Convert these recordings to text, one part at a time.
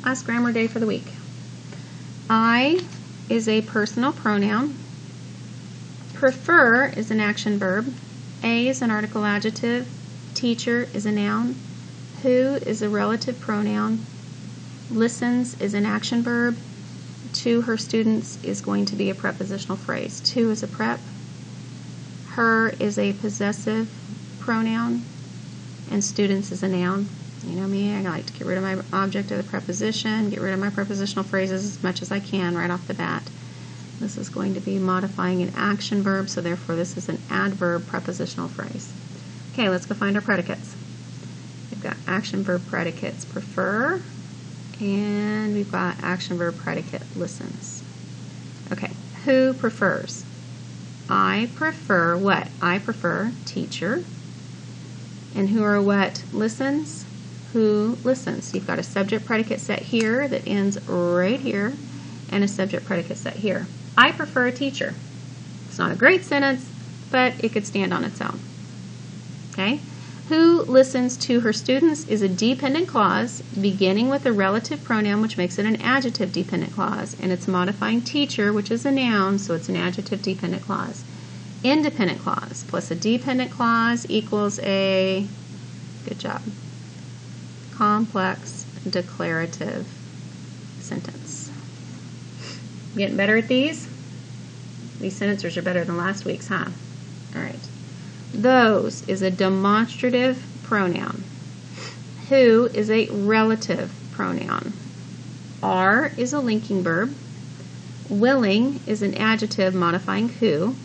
last grammar day for the week. I is a personal pronoun. Prefer is an action verb. A is an article adjective. Teacher is a noun. Who is a relative pronoun. Listens is an action verb. To her students is going to be a prepositional phrase. To is a prep. Her is a possessive pronoun. And students is a noun. You know me, I like to get rid of my object of the preposition, get rid of my prepositional phrases as much as I can right off the bat. This is going to be modifying an action verb, so therefore this is an adverb prepositional phrase. Okay, let's go find our predicates. We've got action verb predicates prefer, and we've got action verb predicate listens. Okay, who prefers? I prefer what? I prefer teacher. And who or what listens? Who listens? You've got a subject predicate set here that ends right here, and a subject predicate set here. I prefer a teacher. It's not a great sentence, but it could stand on its own. Okay? Who listens to her students is a dependent clause beginning with a relative pronoun, which makes it an adjective dependent clause, and it's modifying teacher, which is a noun, so it's an adjective dependent clause. Independent clause plus a dependent clause equals a, good job, complex declarative sentence. Getting better at these? These sentences are better than last week's, huh? All right. Those is a demonstrative pronoun. Who is a relative pronoun. Are is a linking verb. Willing is an adjective modifying who.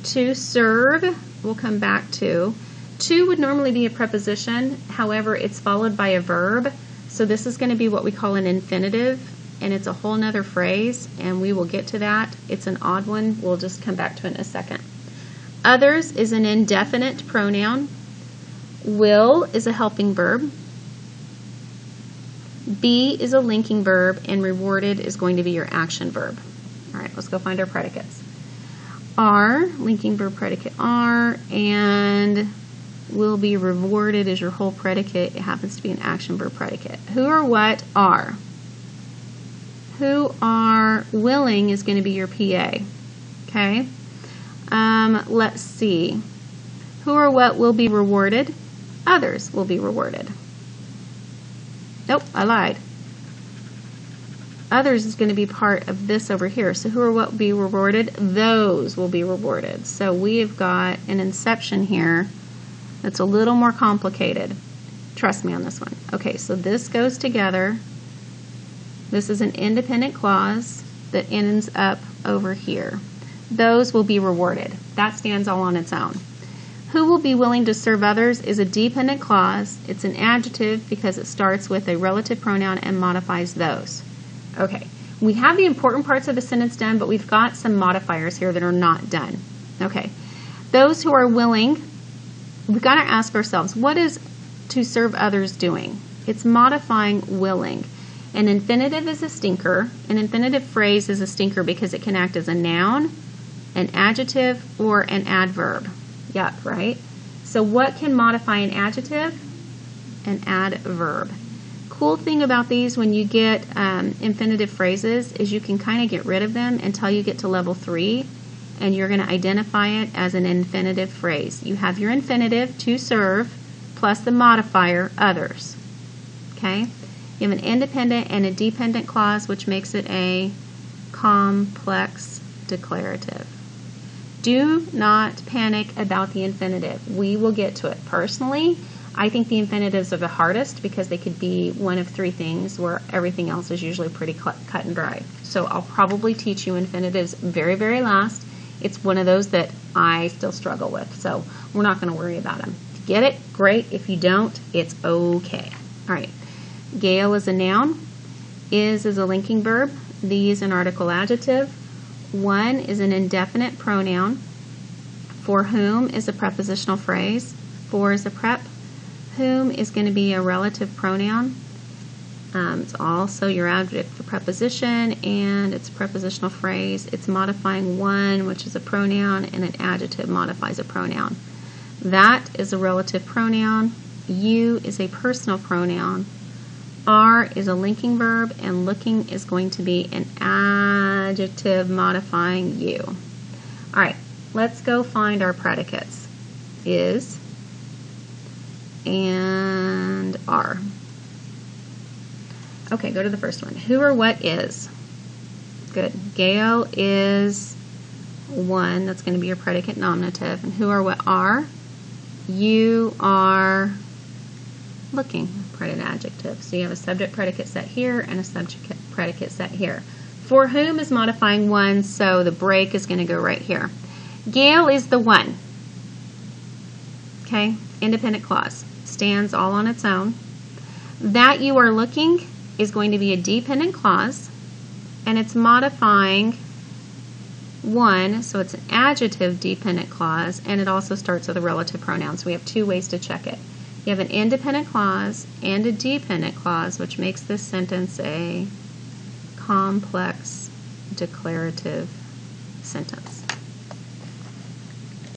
To serve, we'll come back to. To would normally be a preposition, however, it's followed by a verb. So this is going to be what we call an infinitive, and it's a whole nother phrase, and we will get to that. It's an odd one. We'll just come back to it in a second. Others is an indefinite pronoun. Will is a helping verb. Be is a linking verb, and rewarded is going to be your action verb. All right, let's go find our predicates. Are, linking verb predicate are, and will be rewarded is your whole predicate. It happens to be an action verb predicate. Who or what are? Who are willing is going to be your PA. Okay? Let's see. Who or what will be rewarded? Others will be rewarded. Nope, I lied. Others is going to be part of this over here. So who or what will be rewarded? Those will be rewarded. So we have got an inception here that's a little more complicated. Trust me on this one. Okay, so this goes together. This is an independent clause that ends up over here. Those will be rewarded. That stands all on its own. Who will be willing to serve others is a dependent clause. It's an adjective because it starts with a relative pronoun and modifies those. Okay, we have the important parts of the sentence done, but we've got some modifiers here that are not done. Okay, those who are willing, we've got to ask ourselves, what is to serve others doing? It's modifying willing. An infinitive is a stinker. An infinitive phrase is a stinker because it can act as a noun, an adjective, or an adverb. Yep, right? So what can modify an adjective? An adverb. Cool thing about these when you get infinitive phrases is you can kind of get rid of them until you get to level 3, and you're going to identify it as an infinitive phrase. You have your infinitive, to serve, plus the modifier, others. Okay? You have an independent and a dependent clause, which makes it a complex declarative. Do not panic about the infinitive. We will get to it. Personally, I think the infinitives are the hardest because they could be one of 3 things where everything else is usually pretty cut and dry. So I'll probably teach you infinitives very, very last. It's one of those that I still struggle with, so we're not going to worry about them. If you get it, great. If you don't, it's okay. All right. Gale is a noun. Is a linking verb. The is an article adjective. One is an indefinite pronoun. For whom is a prepositional phrase. For is a prep. Whom is going to be a relative pronoun. It's also your adjective for preposition, and it's a prepositional phrase. It's modifying one, which is a pronoun, and an adjective modifies a pronoun. That is a relative pronoun. You is a personal pronoun. Are is a linking verb, and looking is going to be an adjective modifying you. All right, let's go find our predicates. Is and are. Okay, go to the first one. Who or what is? Good. Gail is one. That's going to be your predicate nominative. And who or what are? You are looking. Predicate adjective. So you have a subject predicate set here and a subject predicate set here. For whom is modifying one, so the break is going to go right here. Gail is the one. Okay, independent clause. Stands all on its own. That you are looking is going to be a dependent clause, and it's modifying one, so it's an adjective dependent clause, and it also starts with a relative pronoun. So we have two ways to check it. You have an independent clause and a dependent clause, which makes this sentence a complex declarative sentence.